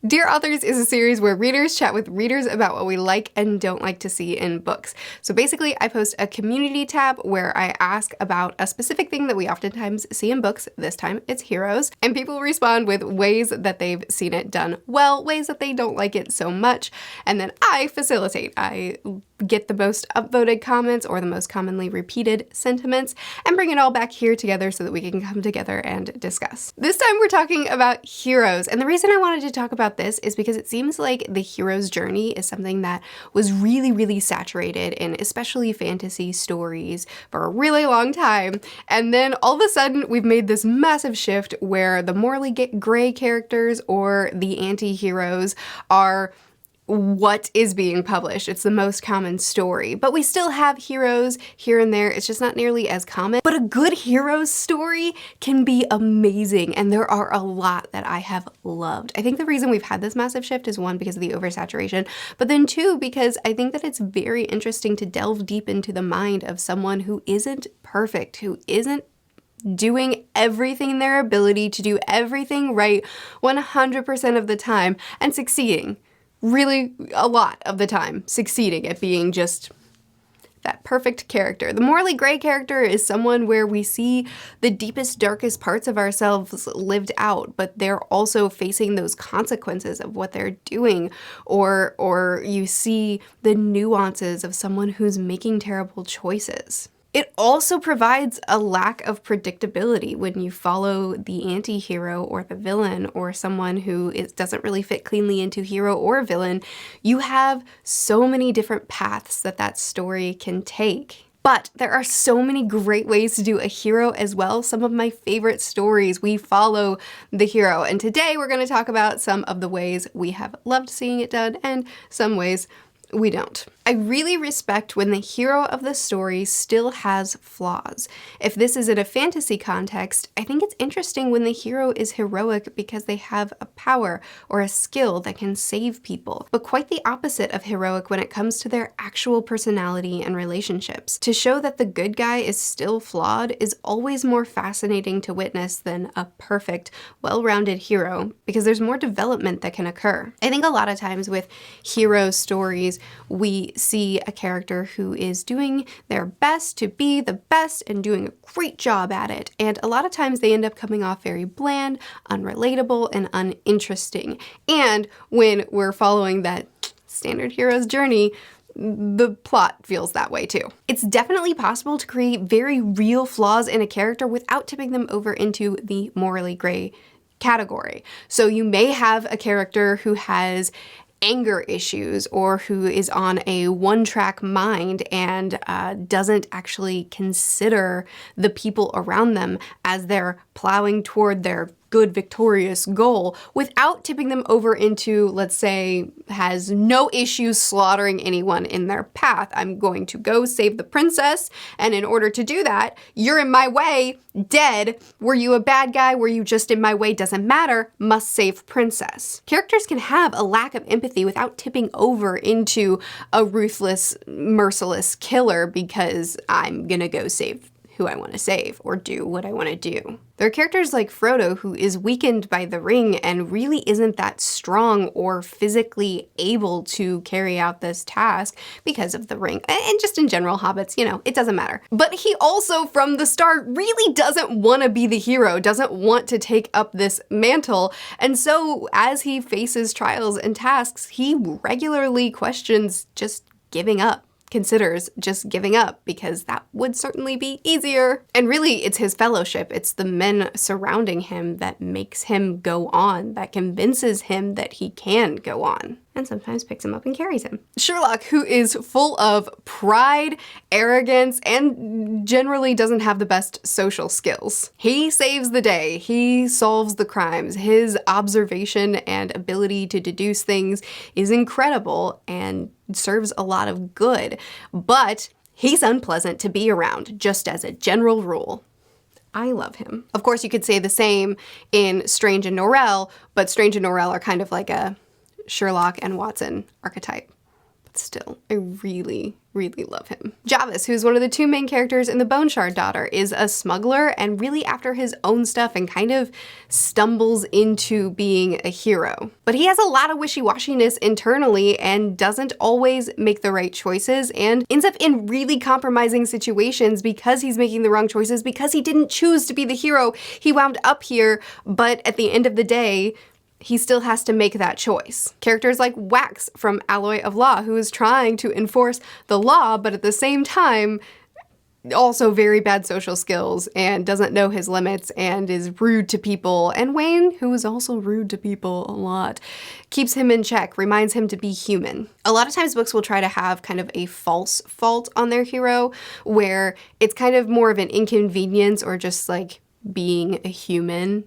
Dear Authors is a series where readers chat with readers about what we like and don't like to see in books. So basically, I post a community tab where I ask about a specific thing that we oftentimes see in books. This time it's heroes. And people respond with ways that they've seen it done well, ways that they don't like it so much. And then I facilitate. I get the most upvoted comments or the most commonly repeated sentiments and bring it all back here together so that we can come together and discuss. This time we're talking about heroes, and the reason I wanted to talk about this is because it seems like the hero's journey is something that was really saturated in especially fantasy stories for a really long time, and then all of a sudden we've made this massive shift where the morally gray characters or the anti-heroes are what is being published. It's the most common story, but we still have heroes here and there. It's just not nearly as common. But a good hero's story can be amazing, and there are a lot that I have loved. I think the reason we've had this massive shift is one, because of the oversaturation, but then two, because I think that it's very interesting to delve deep into the mind of someone who isn't perfect, who isn't doing everything in their ability to do everything right 100% of the time and succeeding. Really, a lot of the time, succeeding at being just that perfect character. The morally gray character is someone where we see the deepest, darkest parts of ourselves lived out, but they're also facing those consequences of what they're doing, or you see the nuances of someone who's making terrible choices. It also provides a lack of predictability when you follow the anti-hero or the villain or someone who doesn't really fit cleanly into hero or villain. You have so many different paths that story can take. But there are so many great ways to do a hero as well. Some of my favorite stories, we follow the hero. And today we're going to talk about some of the ways we have loved seeing it done and some ways we don't. I really respect when the hero of the story still has flaws. If this is in a fantasy context, I think it's interesting when the hero is heroic because they have a power or a skill that can save people, but quite the opposite of heroic when it comes to their actual personality and relationships. To show that the good guy is still flawed is always more fascinating to witness than a perfect, well-rounded hero, because there's more development that can occur. I think a lot of times with hero stories, we see a character who is doing their best to be the best and doing a great job at it. And a lot of times they end up coming off very bland, unrelatable, and uninteresting. And when we're following that standard hero's journey, the plot feels that way too. It's definitely possible to create very real flaws in a character without tipping them over into the morally gray category. So you may have a character who has anger issues or who is on a one-track mind and doesn't actually consider the people around them as they're plowing toward their good, victorious goal without tipping them over into, let's say, has no issues slaughtering anyone in their path. I'm going to go save the princess, and in order to do that, you're in my way, dead. Were you a bad guy? Were you just in my way? Doesn't matter. Must save princess. Characters can have a lack of empathy without tipping over into a ruthless, merciless killer because I'm gonna go save who I want to save or do what I want to do. There are characters like Frodo who is weakened by the ring and really isn't that strong or physically able to carry out this task because of the ring. And just in general, hobbits, you know, it doesn't matter. But he also from the start really doesn't want to be the hero, doesn't want to take up this mantle. And so as he faces trials and tasks, he regularly questions just giving up. Considers just giving up because that would certainly be easier. And really, it's his fellowship, it's the men surrounding him that makes him go on, that convinces him that he can go on, and sometimes picks him up and carries him. Sherlock, who is full of pride, arrogance, and generally doesn't have the best social skills. He saves the day, he solves the crimes, his observation and ability to deduce things is incredible and serves a lot of good, but he's unpleasant to be around, just as a general rule. I love him. Of course, you could say the same in Strange and Norrell, but Strange and Norrell are kind of like a Sherlock and Watson archetype. But still, I really, really love him. Javis, who's one of the two main characters in The Bone Shard Daughter, is a smuggler and really after his own stuff and kind of stumbles into being a hero. But he has a lot of wishy-washiness internally and doesn't always make the right choices and ends up in really compromising situations because he's making the wrong choices, because he didn't choose to be the hero. He wound up here, but at the end of the day, he still has to make that choice. Characters like Wax from Alloy of Law, who is trying to enforce the law, but at the same time, also very bad social skills and doesn't know his limits and is rude to people. And Wayne, who is also rude to people a lot, keeps him in check, reminds him to be human. A lot of times books will try to have kind of a false fault on their hero, where it's kind of more of an inconvenience or just like being a human,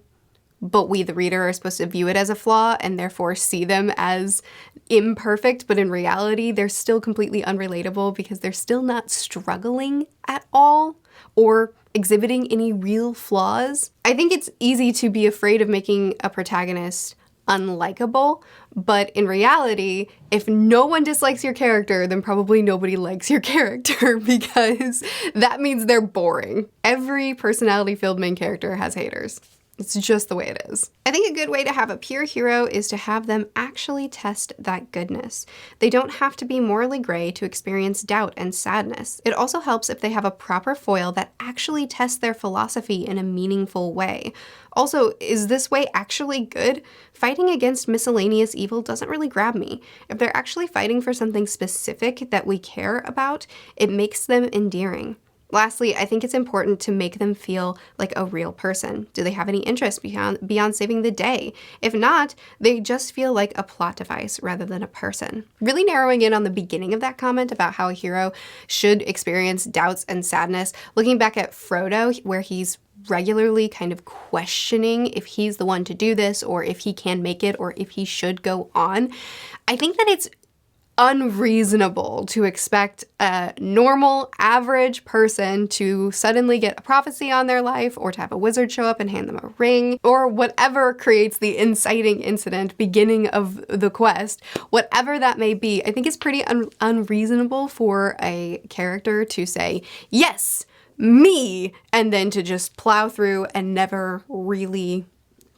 but we, the reader, are supposed to view it as a flaw and therefore see them as imperfect, but in reality, they're still completely unrelatable because they're still not struggling at all or exhibiting any real flaws. I think it's easy to be afraid of making a protagonist unlikable, but in reality, if no one dislikes your character, then probably nobody likes your character because that means they're boring. Every personality-filled main character has haters. It's just the way it is. I think a good way to have a pure hero is to have them actually test that goodness. They don't have to be morally gray to experience doubt and sadness. It also helps if they have a proper foil that actually tests their philosophy in a meaningful way. Also, is this way actually good? Fighting against miscellaneous evil doesn't really grab me. If they're actually fighting for something specific that we care about, it makes them endearing. Lastly, I think it's important to make them feel like a real person. Do they have any interest beyond saving the day? If not, they just feel like a plot device rather than a person. Really narrowing in on the beginning of that comment about how a hero should experience doubts and sadness, looking back at Frodo, where he's regularly kind of questioning if he's the one to do this or if he can make it or if he should go on. I think that it's unreasonable to expect a normal, average person to suddenly get a prophecy on their life or to have a wizard show up and hand them a ring or whatever creates the inciting incident beginning of the quest. Whatever that may be, I think it's pretty unreasonable for a character to say, yes, me, and then to just plow through and never really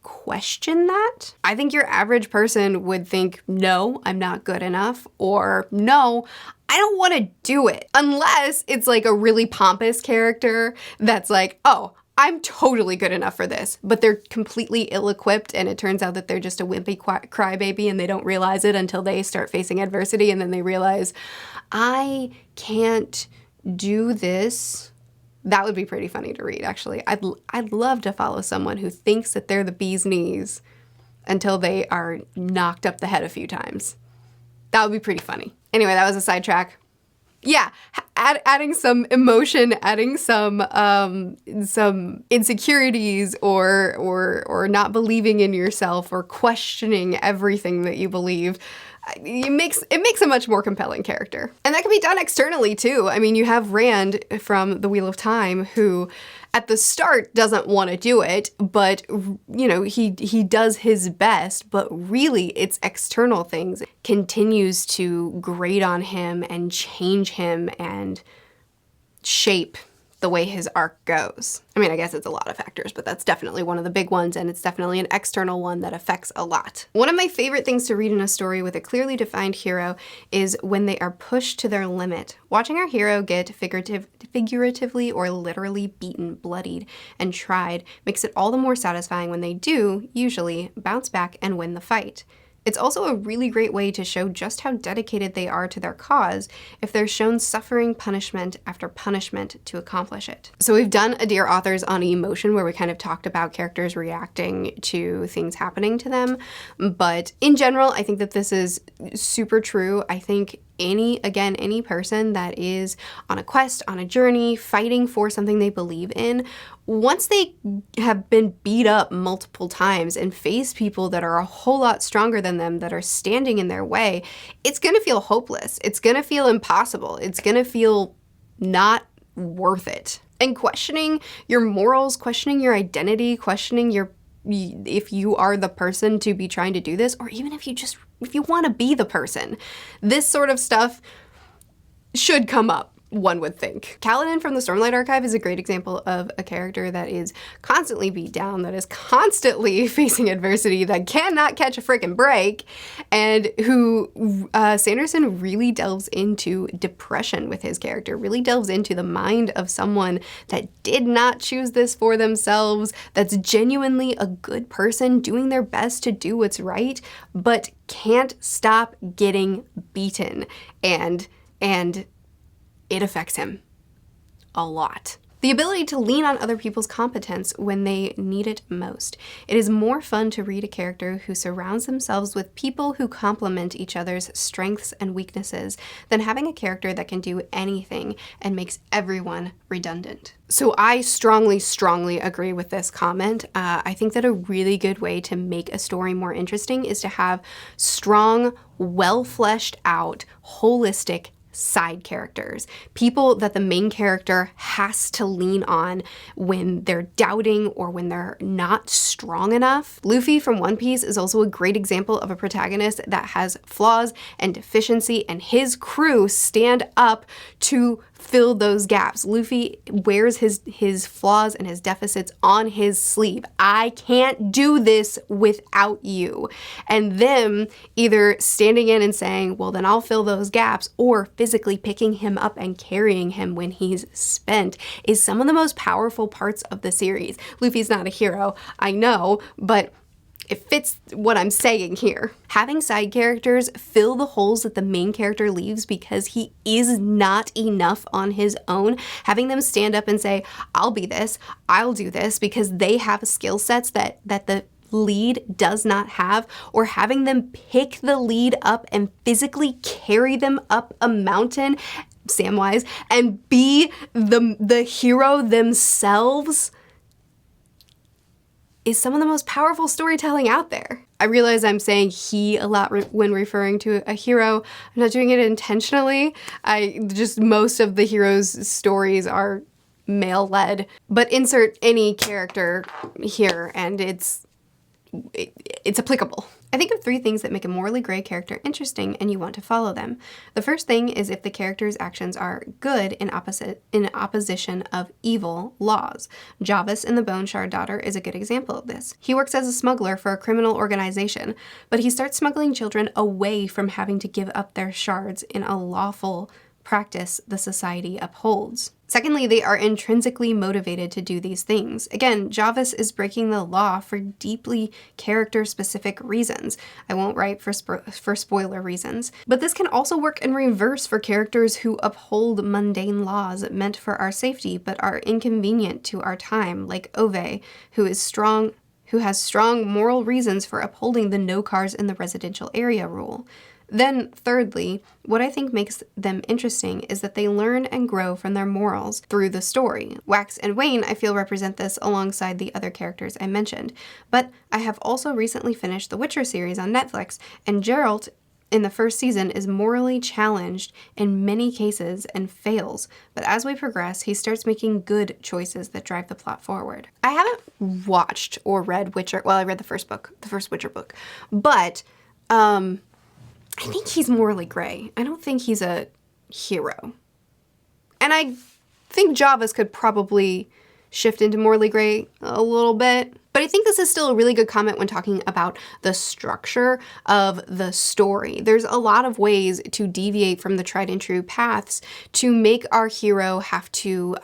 question that. I think your average person would think, no, I'm not good enough, or no, I don't want to do it. Unless it's like a really pompous character that's like, oh, I'm totally good enough for this, but they're completely ill-equipped and it turns out that they're just a wimpy crybaby and they don't realize it until they start facing adversity and then they realize, I can't do this. That would be pretty funny to read, actually. I'd love to follow someone who thinks that they're the bee's knees until they are knocked up the head a few times. That would be pretty funny. Anyway, that was a sidetrack. Yeah, adding some emotion, adding some insecurities or not believing in yourself or questioning everything that you believe. It makes a much more compelling character. And that can be done externally too. I mean, you have Rand from The Wheel of Time who at the start doesn't want to do it, but you know, he does his best, but really it's external things. Continues to grate on him and change him and shape the way his arc goes. I mean, I guess it's a lot of factors, but that's definitely one of the big ones, and it's definitely an external one that affects a lot. One of my favorite things to read in a story with a clearly defined hero is when they are pushed to their limit. Watching our hero get figuratively or literally beaten, bloodied, and tried makes it all the more satisfying when they do, usually, bounce back and win the fight. It's also a really great way to show just how dedicated they are to their cause if they're shown suffering punishment after punishment to accomplish it. So we've done a Dear Authors on emotion where we kind of talked about characters reacting to things happening to them. But in general, I think that this is super true. I think any person that is on a quest, on a journey, fighting for something they believe in, once they have been beat up multiple times and face people that are a whole lot stronger than them, that are standing in their way, it's gonna feel hopeless. It's gonna feel impossible. It's gonna feel not worth it. And questioning your morals, questioning your identity, questioning your if you are the person to be trying to do this, or even if you want to be the person, this sort of stuff should come up, one would think. Kaladin from the Stormlight Archive is a great example of a character that is constantly beat down, that is constantly facing adversity, that cannot catch a frickin' break, and who Sanderson really delves into depression with his character, really delves into the mind of someone that did not choose this for themselves, that's genuinely a good person doing their best to do what's right, but can't stop getting beaten, and it affects him a lot. The ability to lean on other people's competence when they need it most. It is more fun to read a character who surrounds themselves with people who complement each other's strengths and weaknesses than having a character that can do anything and makes everyone redundant. So I strongly, strongly agree with this comment. I think that a really good way to make a story more interesting is to have strong, well-fleshed out, holistic side characters, people that the main character has to lean on when they're doubting or when they're not strong enough. Luffy from One Piece is also a great example of a protagonist that has flaws and deficiency, and his crew stand up to fill those gaps. Luffy wears his flaws and his deficits on his sleeve. I can't do this without you. And them either standing in and saying, well, then I'll fill those gaps, or physically picking him up and carrying him when he's spent, is some of the most powerful parts of the series. Luffy's not a hero, I know, but it fits what I'm saying here. Having side characters fill the holes that the main character leaves because he is not enough on his own, having them stand up and say, I'll be this, I'll do this, because they have skill sets that the lead does not have, or having them pick the lead up and physically carry them up a mountain, Samwise, and be the hero themselves, is some of the most powerful storytelling out there. I realize I'm saying he a lot when referring to a hero. I'm not doing it intentionally. Most of the heroes' stories are male-led, but insert any character here and it's applicable. I think of 3 things that make a morally gray character interesting and you want to follow them. The first thing is if the character's actions are good in opposition of evil laws. Jarvis in The Bone Shard Daughter is a good example of this. He works as a smuggler for a criminal organization, but he starts smuggling children away from having to give up their shards in a lawful practice the society upholds. Secondly, they are intrinsically motivated to do these things. Again, Jarvis is breaking the law for deeply character-specific reasons. I won't write for spoiler reasons. But this can also work in reverse for characters who uphold mundane laws meant for our safety but are inconvenient to our time, like Ove, who has strong moral reasons for upholding the no cars in the residential area rule. Then, thirdly, what I think makes them interesting is that they learn and grow from their morals through the story. Wax and Wayne, I feel, represent this alongside the other characters I mentioned. But I have also recently finished the Witcher series on Netflix, and Geralt in the first season is morally challenged in many cases and fails. But as we progress, he starts making good choices that drive the plot forward. I haven't watched or read Witcher. Well, I read the first Witcher book. But, I think he's morally gray. I don't think he's a hero. And I think Jarvis could probably shift into morally gray a little bit. But I think this is still a really good comment when talking about the structure of the story. There's a lot of ways to deviate from the tried and true paths to make our hero have to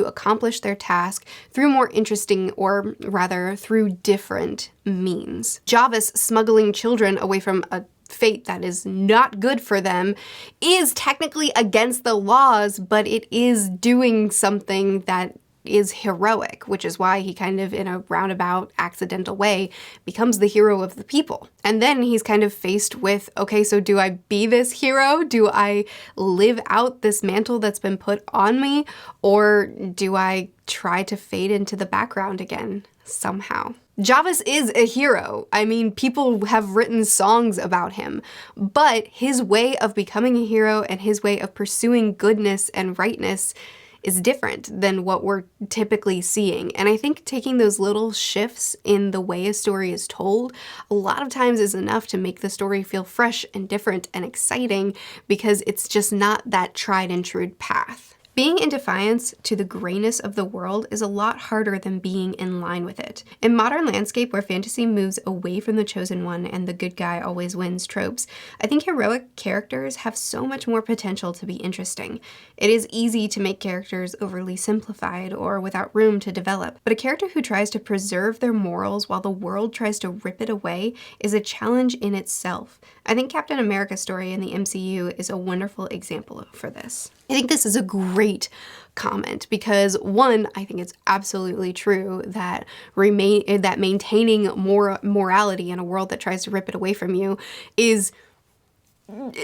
accomplish their task through more interesting, or rather through different means. Jarvis smuggling children away from a fate that is not good for them is technically against the laws, but it is doing something that is heroic, which is why he kind of, in a roundabout, accidental way, becomes the hero of the people. And then he's kind of faced with, okay, so do I be this hero? Do I live out this mantle that's been put on me? Or do I try to fade into the background again somehow? Jarvis is a hero. I mean, people have written songs about him, but his way of becoming a hero and his way of pursuing goodness and rightness is different than what we're typically seeing. And I think taking those little shifts in the way a story is told a lot of times is enough to make the story feel fresh and different and exciting, because it's just not that tried and true path. Being in defiance to the grayness of the world is a lot harder than being in line with it. In modern landscape where fantasy moves away from the chosen one and the good guy always wins tropes, I think heroic characters have so much more potential to be interesting. It is easy to make characters overly simplified or without room to develop, but a character who tries to preserve their morals while the world tries to rip it away is a challenge in itself. I think Captain America's story in the MCU is a wonderful example for this. I think this is a great comment because, one, I think it's absolutely true that maintaining morality in a world that tries to rip it away from you is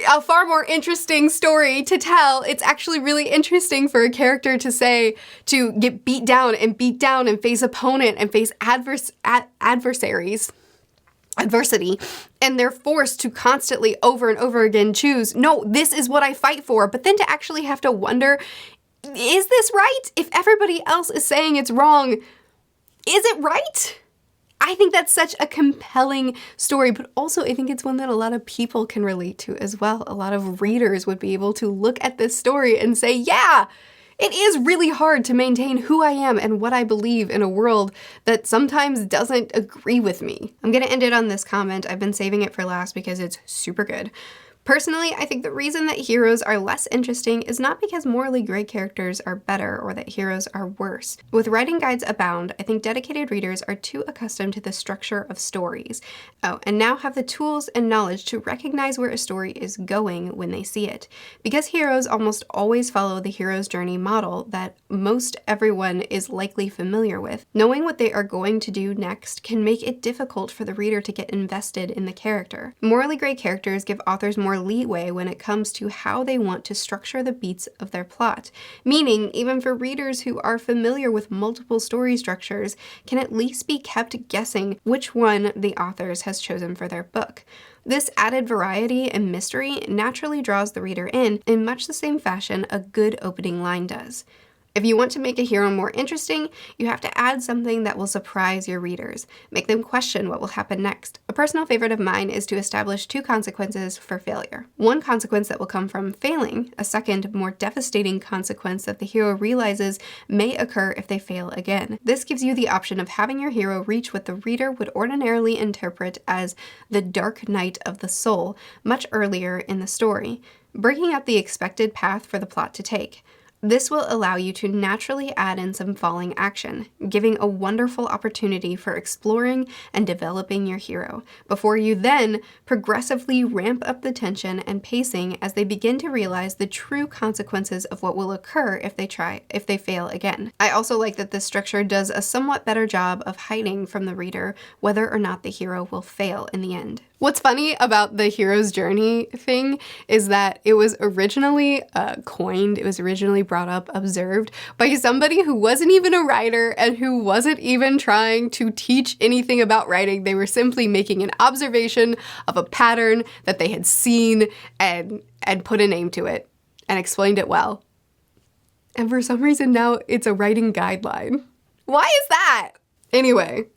a far more interesting story to tell. It's actually really interesting for a character to get beat down and face opponent and face adversity, and they're forced to constantly over and over again choose, no, this is what I fight for, but then to actually have to wonder, is this right? If everybody else is saying it's wrong, is it right? I think that's such a compelling story, but also I think it's one that a lot of people can relate to as well. A lot of readers would be able to look at this story and say, yeah, it is really hard to maintain who I am and what I believe in a world that sometimes doesn't agree with me. I'm gonna end it on this comment. I've been saving it for last because it's super good. Personally, I think the reason that heroes are less interesting is not because morally gray characters are better or that heroes are worse. With writing guides abound, I think dedicated readers are too accustomed to the structure of stories. And now have the tools and knowledge to recognize where a story is going when they see it. Because heroes almost always follow the hero's journey model that most everyone is likely familiar with, knowing what they are going to do next can make it difficult for the reader to get invested in the character. Morally gray characters give authors more leeway when it comes to how they want to structure the beats of their plot, meaning even for readers who are familiar with multiple story structures can at least be kept guessing which one the authors has chosen for their book. This added variety and mystery naturally draws the reader in much the same fashion a good opening line does. If you want to make a hero more interesting, you have to add something that will surprise your readers, make them question what will happen next. A personal favorite of mine is to establish 2 consequences for failure. One consequence that will come from failing, a second, more devastating consequence that the hero realizes may occur if they fail again. This gives you the option of having your hero reach what the reader would ordinarily interpret as the dark night of the soul much earlier in the story, breaking up the expected path for the plot to take. This will allow you to naturally add in some falling action, giving a wonderful opportunity for exploring and developing your hero, before you then progressively ramp up the tension and pacing as they begin to realize the true consequences of what will occur if they fail again. I also like that this structure does a somewhat better job of hiding from the reader whether or not the hero will fail in the end. What's funny about the hero's journey thing is that it was originally coined, it was originally brought up, observed by somebody who wasn't even a writer and who wasn't even trying to teach anything about writing. They were simply making an observation of a pattern that they had seen and put a name to it and explained it well. And for some reason now it's a writing guideline. Why is that? Anyway.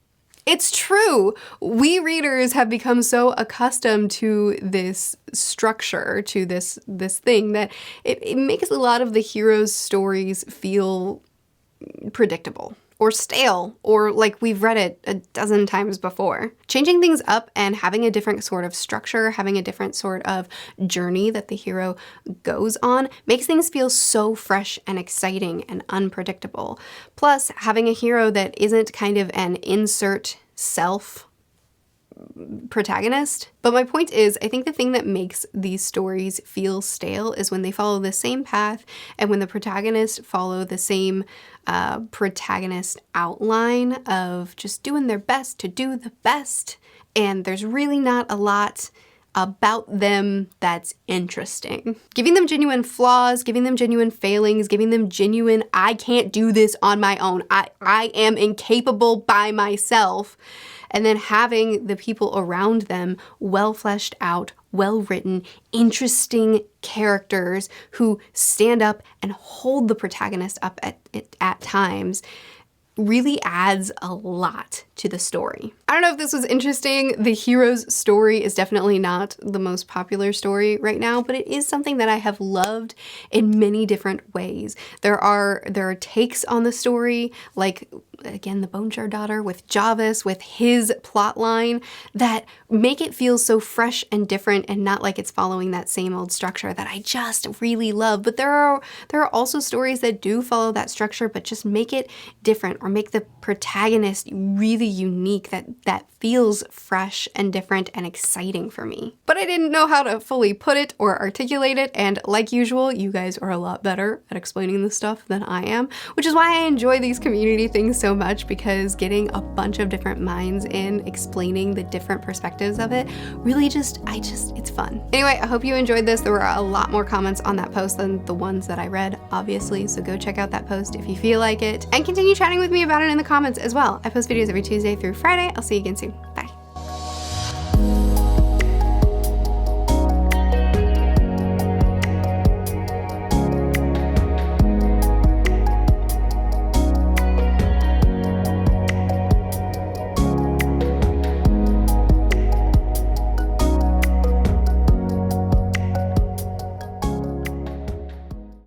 It's true. We readers have become so accustomed to this structure, to this thing, that it makes a lot of the hero's stories feel predictable or stale, or like we've read it a dozen times before. Changing things up and having a different sort of structure, having a different sort of journey that the hero goes on makes things feel so fresh and exciting and unpredictable. Plus, having a hero that isn't kind of an insert self protagonist. But my point is, I think the thing that makes these stories feel stale is when they follow the same path and when the protagonists follow the same protagonist outline of just doing their best to do the best. And there's really not a lot about them that's interesting. Giving them genuine flaws, giving them genuine failings, giving them genuine, I can't do this on my own. I am incapable by myself. And then having the people around them well fleshed out, well written, interesting characters who stand up and hold the protagonist up at times really adds a lot to the story. I don't know if this was interesting. The hero's story is definitely not the most popular story right now, but it is something that I have loved in many different ways. There are takes on the story, like again, the Bone Jar Daughter with Jarvis, with his plot line, that make it feel so fresh and different and not like it's following that same old structure that I just really love. But there are also stories that do follow that structure, but just make it different or make the protagonist really unique, that feels fresh and different and exciting for me. But I didn't know how to fully put it or articulate it, and like usual, you guys are a lot better at explaining this stuff than I am, which is why I enjoy these community things so much, because getting a bunch of different minds in explaining the different perspectives of it really it's fun. Anyway, I hope you enjoyed this. There were a lot more comments on that post than the ones that I read, obviously, so go check out that post if you feel like it, and continue chatting with me about it in the comments as well. I post videos every Tuesday through Friday. I'll see you again soon.